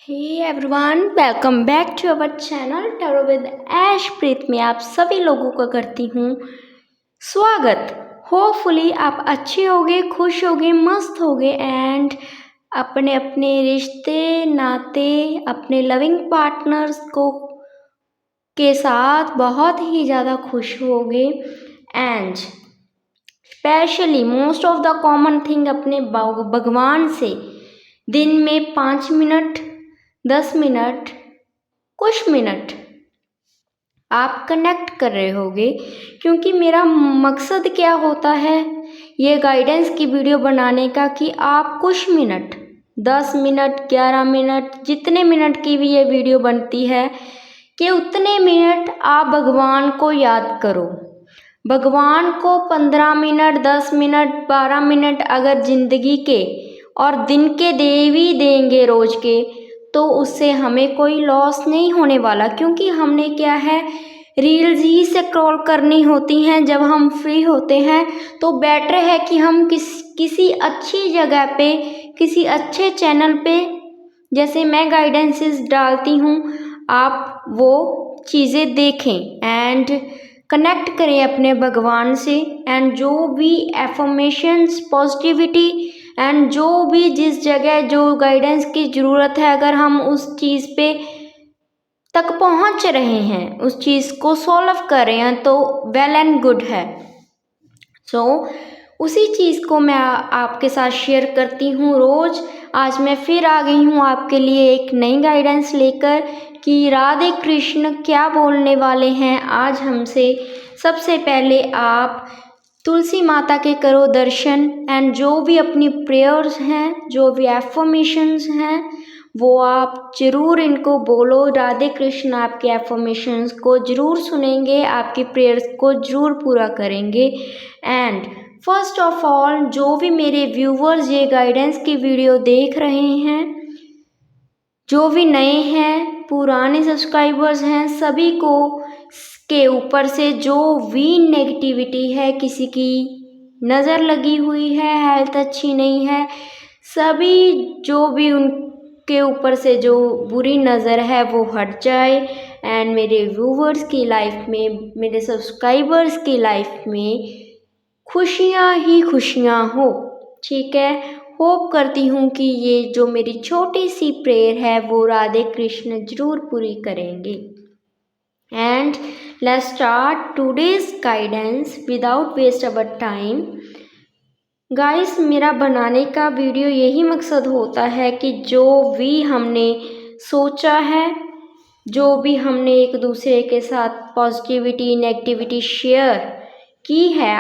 Hey everyone, welcome back to our channel tarot with Aishpreet में आप सभी लोगों का करती हूँ स्वागत। होपफुली आप अच्छे होगे, खुश होगे, मस्त होगे एंड अपने अपने रिश्ते नाते अपने लविंग पार्टनर्स को के साथ बहुत ही ज़्यादा खुश होगे and specially most of the common thing अपने भगवान से दिन में 5 मिनट 10 मिनट कुछ मिनट आप कनेक्ट कर रहे होगे, क्योंकि मेरा मकसद क्या होता है ये गाइडेंस की वीडियो बनाने का कि आप कुछ मिनट 10 मिनट 11 मिनट जितने मिनट की भी ये वीडियो बनती है कि उतने मिनट आप भगवान को याद करो। भगवान को 15 मिनट 10 मिनट 12 मिनट अगर ज़िंदगी के और दिन के दे भी देंगे रोज के, तो उससे हमें कोई लॉस नहीं होने वाला, क्योंकि हमने क्या है रील्स ही स्क्रॉल करनी होती हैं जब हम फ्री होते हैं। तो बेटर है कि हम किसी अच्छी जगह पे किसी अच्छे चैनल पे, जैसे मैं गाइडेंसेस डालती हूँ, आप वो चीज़ें देखें एंड कनेक्ट करें अपने भगवान से एंड जो भी एफर्मेशंस पॉजिटिविटी एंड जो भी जिस जगह जो गाइडेंस की ज़रूरत है, अगर हम उस चीज़ पे तक पहुंच रहे हैं, उस चीज़ को सॉल्व कर रहे हैं, तो वेल एंड गुड है। उसी चीज़ को मैं आपके साथ शेयर करती हूँ रोज़। आज मैं फिर आ गई हूँ आपके लिए एक नई गाइडेंस लेकर कि राधे कृष्ण क्या बोलने वाले हैं आज हमसे। सबसे पहले आप तुलसी माता के करो दर्शन एंड जो भी अपनी प्रेयर्स हैं, जो भी एफर्मेशंस हैं, वो आप ज़रूर इनको बोलो। राधे कृष्ण आपके एफर्मेशंस को ज़रूर सुनेंगे, आपकी प्रेयर्स को ज़रूर पूरा करेंगे। एंड फर्स्ट ऑफ ऑल जो भी मेरे व्यूवर्स ये गाइडेंस की वीडियो देख रहे हैं, जो भी नए हैं पुराने सब्सक्राइबर्स हैं, सभी को के ऊपर से जो भी नेगेटिविटी है, किसी की नज़र लगी हुई है, हेल्थ अच्छी नहीं है, सभी जो भी उनके ऊपर से जो बुरी नज़र है वो हट जाए एंड मेरे व्यूवर्स की लाइफ में, मेरे सब्सक्राइबर्स की लाइफ में खुशियाँ ही खुशियाँ हो। ठीक है, होप करती हूँ कि ये जो मेरी छोटी सी प्रेयर है वो राधे कृष्ण जरूर पूरी करेंगे। And let's start today's guidance without waste our time. Guys, मेरा बनाने का वीडियो यही मकसद होता है कि जो भी हमने सोचा है, जो भी हमने एक दूसरे के साथ पॉजिटिविटी नेगेटिविटी शेयर की है,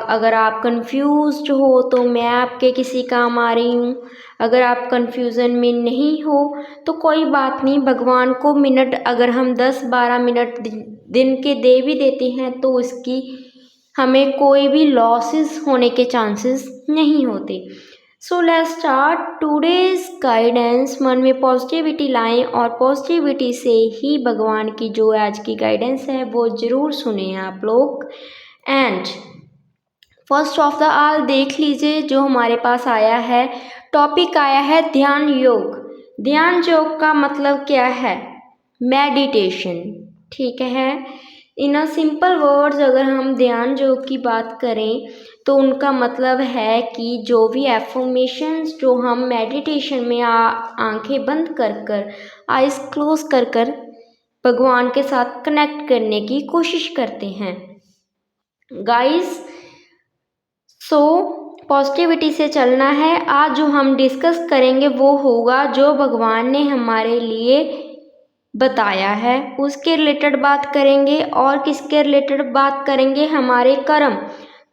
अगर आप कंफ्यूज्ड हो तो मैं आपके किसी काम आ रही हूँ। अगर आप कंफ्यूजन में नहीं हो तो कोई बात नहीं, भगवान को मिनट अगर हम 10-12 मिनट दिन के दे भी देते हैं तो उसकी हमें कोई भी लॉसेस होने के चांसेस नहीं होते। So let's start today's guidance. मन में पॉजिटिविटी लाएं और पॉजिटिविटी से ही भगवान की जो आज की गाइडेंस है वो ज़रूर सुने आप लोग। And first of the all देख लीजिए जो हमारे पास आया है, टॉपिक आया है ध्यान योग। ध्यान योग का मतलब क्या है? मेडिटेशन। ठीक है, इन अ सिंपल वर्ड्स अगर हम ध्यान योग की बात करें तो उनका मतलब है कि जो भी एफर्मेशंस जो हम मेडिटेशन में आंखें बंद कर कर आइज क्लोज कर कर भगवान के साथ कनेक्ट करने की कोशिश करते हैं। गाइस, पॉजिटिविटी से चलना है। आज जो हम डिस्कस करेंगे वो होगा जो भगवान ने हमारे लिए बताया है, उसके रिलेटेड बात करेंगे। और किसके रिलेटेड बात करेंगे? हमारे कर्म,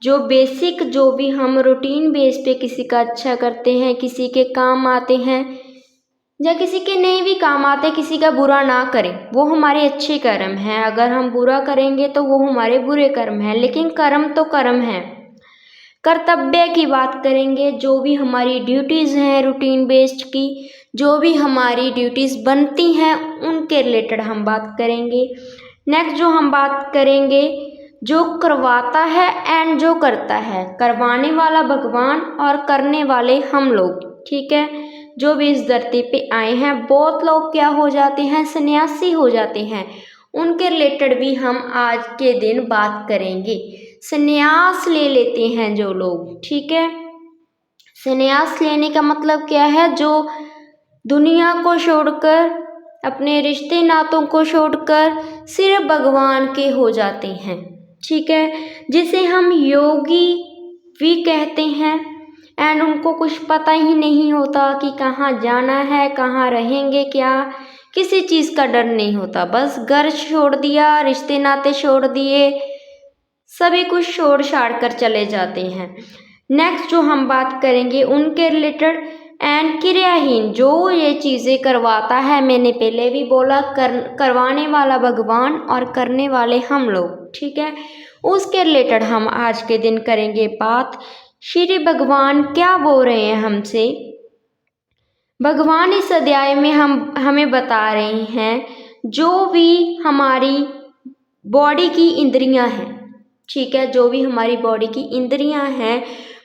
जो बेसिक जो भी हम रूटीन बेस पे किसी का अच्छा करते हैं, किसी के काम आते हैं या किसी के नहीं भी काम आते, किसी का बुरा ना करें, वो हमारे अच्छे कर्म हैं। अगर हम बुरा करेंगे तो वो हमारे बुरे कर्म हैं, लेकिन कर्म तो कर्म है। कर्तव्य की बात करेंगे, जो भी हमारी ड्यूटीज़ हैं रूटीन बेस्ड की, जो भी हमारी ड्यूटीज़ बनती हैं उनके रिलेटेड हम बात करेंगे। नेक्स्ट जो हम बात करेंगे, जो करवाता है एंड जो करता है, करवाने वाला भगवान और करने वाले हम लोग। ठीक है, जो भी इस धरती पे आए हैं, बहुत लोग क्या हो जाते हैं, सन्यासी हो जाते हैं। उनके रिलेटेड भी हम आज के दिन बात करेंगे। सन्यास ले लेते हैं जो लोग, ठीक है। सन्यास लेने का मतलब क्या है, जो दुनिया को छोड़कर, अपने रिश्ते नातों को छोड़कर सिर्फ भगवान के हो जाते हैं, ठीक है, जिसे हम योगी भी कहते हैं। एंड उनको कुछ पता ही नहीं होता कि कहाँ जाना है, कहाँ रहेंगे, क्या, किसी चीज़ का डर नहीं होता। बस घर छोड़ दिया, रिश्ते नाते छोड़ दिए, सभी कुछ छोड़ छाड़ कर चले जाते हैं। नेक्स्ट जो हम बात करेंगे उनके रिलेटेड, एंड क्रियाहीन, जो ये चीज़ें करवाता है, मैंने पहले भी बोला, करवाने वाला भगवान और करने वाले हम लोग, ठीक है। उसके रिलेटेड हम आज के दिन करेंगे बात। श्री भगवान क्या बोल रहे हैं हमसे। भगवान इस अध्याय में हमें बता रहे हैं, जो भी हमारी बॉडी की इंद्रियां हैं, ठीक है, जो भी हमारी बॉडी की इंद्रियां हैं,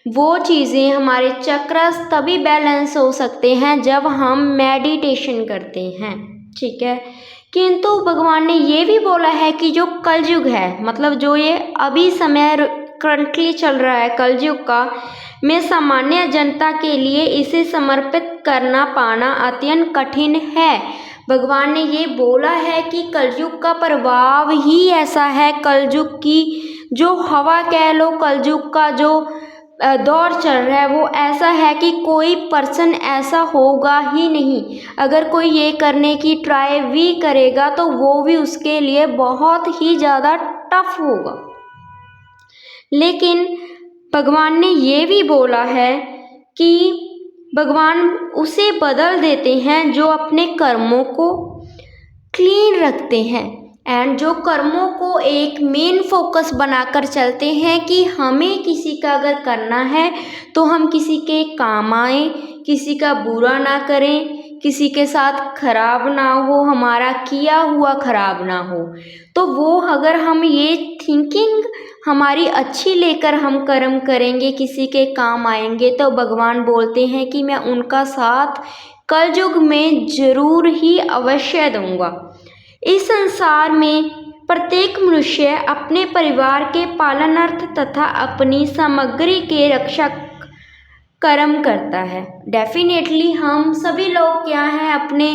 वो चीज़ें हमारे चक्रस तभी बैलेंस हो सकते हैं जब हम मेडिटेशन करते हैं, ठीक है। किंतु भगवान ने ये भी बोला है कि जो कलयुग है, मतलब जो ये अभी समय करंटली चल रहा है कलयुग का, में सामान्य जनता के लिए इसे समर्पित करना पाना अत्यंत कठिन है। भगवान ने ये बोला है कि कलयुग का प्रभाव ही ऐसा है, कलयुग की जो हवा कह लो, कलयुग का जो दौर चल रहा है वो ऐसा है कि कोई पर्सन ऐसा होगा ही नहीं। अगर कोई ये करने की ट्राई भी करेगा तो वो भी उसके लिए बहुत ही ज़्यादा टफ होगा। लेकिन भगवान ने ये भी बोला है कि भगवान उसे बदल देते हैं जो अपने कर्मों को क्लीन रखते हैं, एंड जो कर्मों को एक मेन फोकस बनाकर चलते हैं कि हमें किसी का अगर करना है तो हम किसी के काम आए, किसी का बुरा ना करें, किसी के साथ खराब ना हो, हमारा किया हुआ खराब ना हो। तो वो अगर हम ये थिंकिंग हमारी अच्छी लेकर हम कर्म करेंगे, किसी के काम आएंगे, तो भगवान बोलते हैं कि मैं उनका साथ कलयुग में जरूर ही अवश्य दूंगा। इस संसार में प्रत्येक मनुष्य अपने परिवार के पालनार्थ तथा अपनी सामग्री के रक्षक कर्म करता है। डेफिनेटली हम सभी लोग क्या हैं, अपने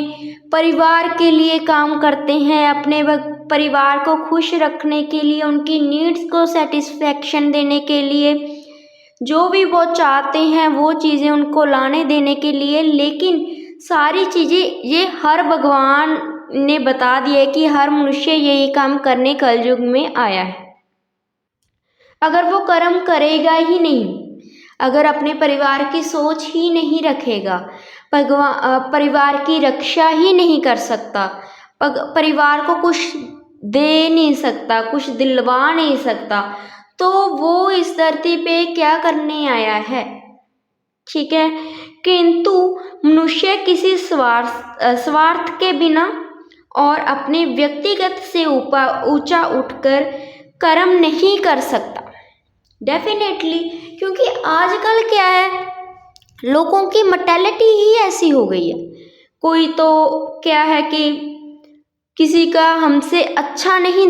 परिवार के लिए काम करते हैं, अपने परिवार को खुश रखने के लिए, उनकी नीड्स को सेटिस्फेक्शन देने के लिए, जो भी वो चाहते हैं वो चीज़ें उनको लाने देने के लिए। लेकिन सारी चीज़ें ये हर भगवान ने बता दिया है कि हर मनुष्य यही काम करने कलयुग में आया है। अगर वो कर्म करेगा ही नहीं, अगर अपने परिवार की सोच ही नहीं रखेगा, परिवार की रक्षा ही नहीं कर सकता, परिवार को कुछ दे नहीं सकता, कुछ दिलवा नहीं सकता, तो वो इस धरती पे क्या करने आया है, ठीक है। किंतु मनुष्य किसी स्वार्थ के बिना और अपने व्यक्तिगत से ऊंचा उठकर कर्म नहीं कर सकता। डेफिनेटली, क्योंकि आजकल क्या है, लोगों की मेंटालिटी ही ऐसी हो गई है। कोई तो क्या है कि किसी का हमसे अच्छा नहीं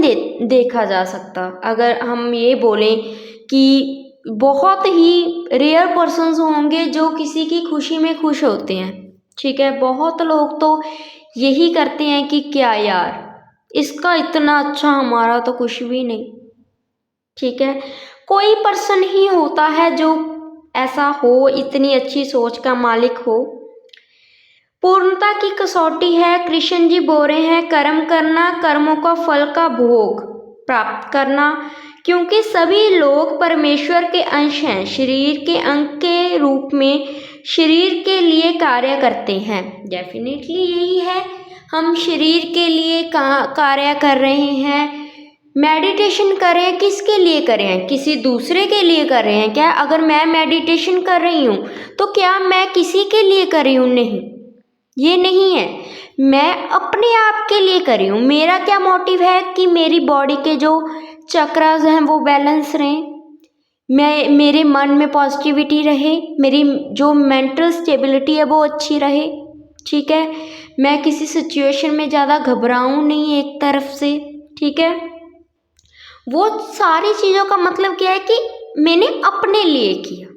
देखा जा सकता। अगर हम ये बोलें कि बहुत ही रेयर पर्सन्स होंगे जो किसी की खुशी में खुश होते हैं, ठीक है। बहुत लोग तो यही करते हैं कि क्या यार, इसका इतना अच्छा, हमारा तो कुछ भी नहीं, ठीक है। कोई पर्सन ही होता है जो ऐसा हो, इतनी अच्छी सोच का मालिक हो। पूर्णता की कसौटी है, कृष्ण जी बोल रहे हैं, कर्म करना, कर्मों का फल का भोग प्राप्त करना, क्योंकि सभी लोग परमेश्वर के अंश हैं, शरीर के अंग के रूप में शरीर के लिए कार्य करते हैं। डेफिनेटली यही है, हम शरीर के लिए कार्य कर रहे हैं। मेडिटेशन करें, किसके लिए करें, किसी दूसरे के लिए कर रहे हैं क्या? अगर मैं मेडिटेशन कर रही हूँ तो क्या मैं किसी के लिए कर रही हूँ? नहीं, ये नहीं है, मैं अपने आप के लिए कर रही हूँ। मेरा क्या मोटिव है कि मेरी बॉडी के जो चक्रास हैं वो बैलेंस रहें, मेरे मन में पॉजिटिविटी रहे, मेरी जो मेंटल स्टेबिलिटी है वो अच्छी रहे, ठीक है। मैं किसी सिचुएशन में ज़्यादा घबराऊं नहीं एक तरफ से, ठीक है। वो सारी चीज़ों का मतलब क्या है कि मैंने अपने लिए किया,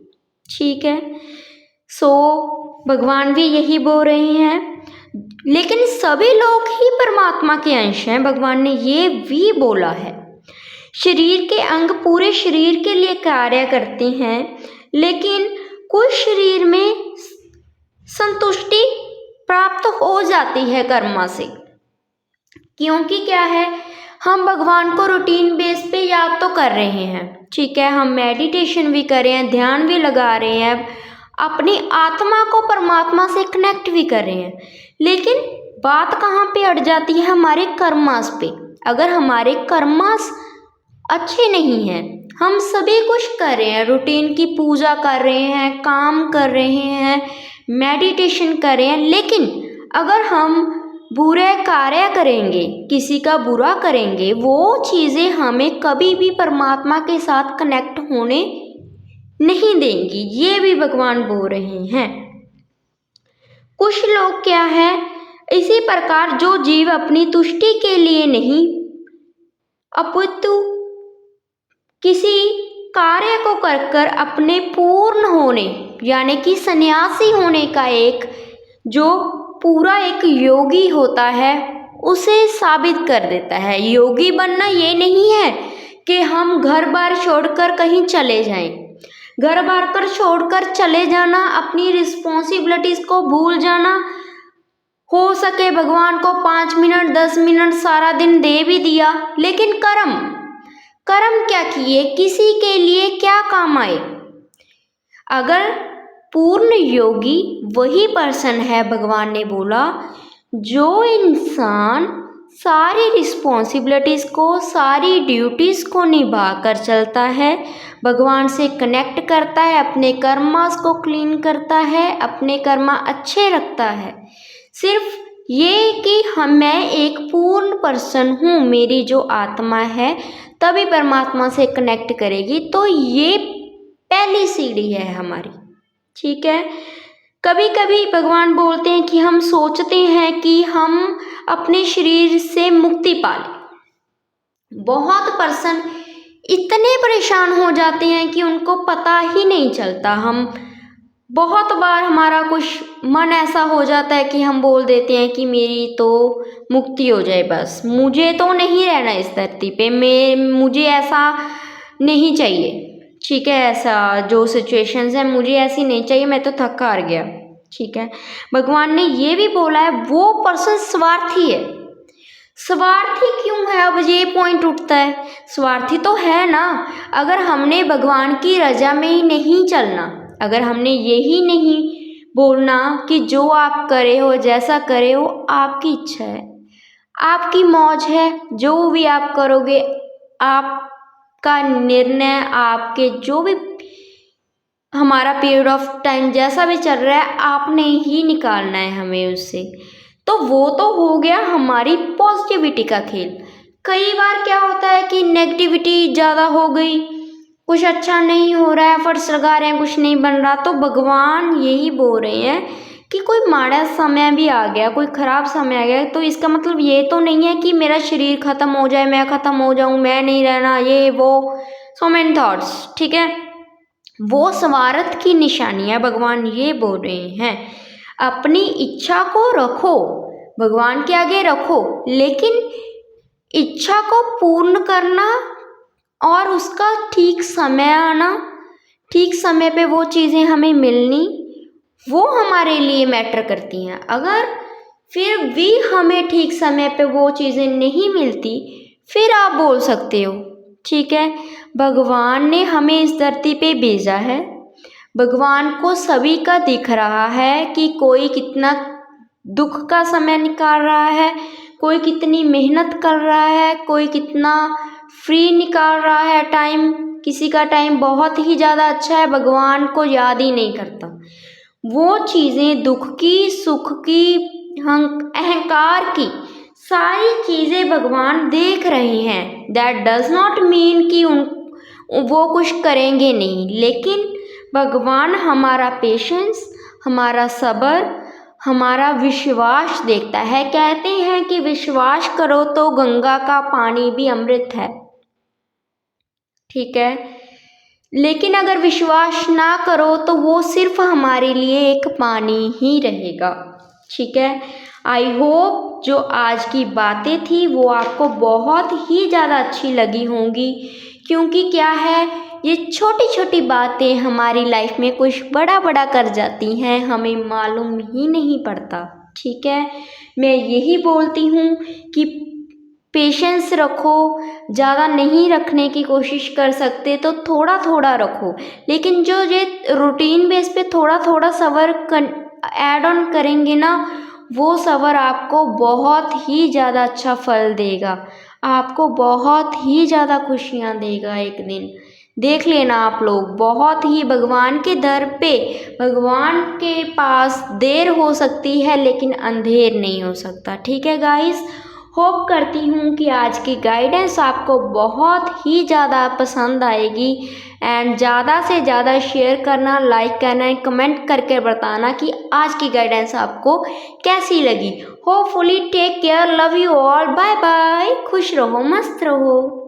ठीक है। सो भगवान भी यही बोल रहे हैं, लेकिन सभी लोग ही परमात्मा के अंश हैं, भगवान ने ये भी बोला है। शरीर के अंग पूरे शरीर के लिए कार्य करते हैं, लेकिन कुछ शरीर में संतुष्टि प्राप्त हो जाती है कर्मा से, क्योंकि क्या है, हम भगवान को रूटीन बेस पे याद तो कर रहे हैं, ठीक है। हम मेडिटेशन भी कर रहे हैं, ध्यान भी लगा रहे हैं, अपनी आत्मा को परमात्मा से कनेक्ट भी कर रहे हैं, लेकिन बात कहाँ पे अड़ जाती है, हमारे कर्मास पे। अगर हमारे कर्मास अच्छे नहीं हैं, हम सभी कुछ कर रहे हैं, रूटीन की पूजा कर रहे हैं, काम कर रहे हैं, मेडिटेशन कर रहे हैं, लेकिन अगर हम बुरे कार्य करेंगे, किसी का बुरा करेंगे, वो चीज़ें हमें कभी भी परमात्मा के साथ कनेक्ट होने नहीं देंगी, ये भी भगवान बोल रहे हैं। कुछ लोग क्या है, इसी प्रकार जो जीव अपनी तुष्टि के लिए नहीं अपितु किसी कार्य को कर अपने पूर्ण होने यानी कि सन्यासी होने का एक जो पूरा एक योगी होता है उसे साबित कर देता है। योगी बनना ये नहीं है कि हम घर बार छोड़कर कहीं चले जाएं, घर बार कर छोड़कर चले जाना, अपनी रिस्पॉन्सिबिलिटीज को भूल जाना। हो सके भगवान को 5 मिनट 10 मिनट सारा दिन दे भी दिया, लेकिन कर्म क्या किए, किसी के लिए क्या काम आए। अगर पूर्ण योगी वही पर्सन है, भगवान ने बोला, जो इंसान सारी रिस्पॉन्सिबिलिटीज को, सारी ड्यूटीज को निभा कर चलता है, भगवान से कनेक्ट करता है, अपने कर्मास को क्लीन करता है, अपने कर्मा अच्छे रखता है। सिर्फ ये कि मैं एक पूर्ण पर्सन हूँ, मेरी जो आत्मा है तभी परमात्मा से कनेक्ट करेगी। तो ये पहली सीढ़ी है हमारी, ठीक है। कभी कभी भगवान बोलते हैं कि हम सोचते हैं कि हम अपने शरीर से मुक्ति पा लें। बहुत पर्सन इतने परेशान हो जाते हैं कि उनको पता ही नहीं चलता। हम बहुत बार हमारा कुछ मन ऐसा हो जाता है कि हम बोल देते हैं कि मेरी तो मुक्ति हो जाए, बस मुझे तो नहीं रहना इस धरती पे, मुझे ऐसा नहीं चाहिए, ठीक है। ऐसा जो सिचुएशंस है मुझे ऐसी नहीं चाहिए, मैं तो थक हार गया, ठीक है। भगवान ने ये भी बोला है वो पर्सन स्वार्थी है। स्वार्थी क्यों है, अब ये पॉइंट उठता है। स्वार्थी तो है ना, अगर हमने भगवान की रजा में ही नहीं चलना, अगर हमने यही नहीं बोलना कि जो आप करे हो, जैसा करे हो, आपकी इच्छा है, आपकी मौज है, जो भी आप करोगे आपका निर्णय, आपके जो भी हमारा पीरियड ऑफ टाइम जैसा भी चल रहा है आपने ही निकालना है हमें उससे। तो वो तो हो गया हमारी पॉजिटिविटी का खेल। कई बार क्या होता है कि नेगेटिविटी ज़्यादा हो गई, कुछ अच्छा नहीं हो रहा है, एफर्ट्स लगा रहे हैं, कुछ नहीं बन रहा, तो भगवान यही बोल रहे हैं कि कोई माड़ा समय भी आ गया, कोई ख़राब समय आ गया, तो इसका मतलब ये तो नहीं है कि मेरा शरीर ख़त्म हो जाए, मैं ख़त्म हो जाऊँ, मैं नहीं रहना, ये वो सो मेनी थॉट्स, ठीक है। वो स्वार्थ की निशानी है, भगवान ये बोल रहे हैं। अपनी इच्छा को रखो, भगवान के आगे रखो, लेकिन इच्छा को पूर्ण करना और उसका ठीक समय आना, ठीक समय पे वो चीज़ें हमें मिलनी, वो हमारे लिए मैटर करती हैं। अगर फिर भी हमें ठीक समय पे वो चीज़ें नहीं मिलती, फिर आप बोल सकते हो, ठीक है, भगवान ने हमें इस धरती पे भेजा है, भगवान को सभी का दिख रहा है कि कोई कितना दुख का समय निकाल रहा है, कोई कितनी मेहनत कर रहा है, कोई कितना फ्री निकाल रहा है टाइम, किसी का टाइम बहुत ही ज़्यादा अच्छा है, भगवान को याद ही नहीं करता। वो चीज़ें दुख की, सुख की, अहंकार की सारी चीज़ें भगवान देख रहे हैं। दैट डज नॉट मीन कि वो कुछ करेंगे नहीं, लेकिन भगवान हमारा पेशेंस, हमारा सब्र, हमारा विश्वास देखता है। कहते हैं कि विश्वास करो तो गंगा का पानी भी अमृत है, ठीक है, लेकिन अगर विश्वास ना करो तो वो सिर्फ हमारे लिए एक पानी ही रहेगा, ठीक है। आई होप जो आज की बातें थी वो आपको बहुत ही ज़्यादा अच्छी लगी होंगी, क्योंकि क्या है, ये छोटी छोटी बातें हमारी लाइफ में कुछ बड़ा बड़ा कर जाती हैं, हमें मालूम ही नहीं पड़ता, ठीक है। मैं यही बोलती हूँ कि पेशेंस रखो, ज़्यादा नहीं रखने की कोशिश कर सकते तो थोड़ा थोड़ा रखो, लेकिन जो ये रूटीन बेस पे थोड़ा थोड़ा सब्र ऐड ऑन करेंगे ना, वो सब्र आपको बहुत ही ज़्यादा अच्छा फल देगा, आपको बहुत ही ज़्यादा खुशियाँ देगा। एक दिन देख लेना आप लोग, बहुत ही भगवान के दर पे, भगवान के पास देर हो सकती है लेकिन अंधेर नहीं हो सकता, ठीक है गाइस। होप करती हूँ कि आज की गाइडेंस आपको बहुत ही ज़्यादा पसंद आएगी, एंड ज़्यादा से ज़्यादा शेयर करना, लाइक करना एंड कमेंट करके बताना कि आज की गाइडेंस आपको कैसी लगी। Hopefully take care, love you all, bye bye, खुश रहो, मस्त रहो।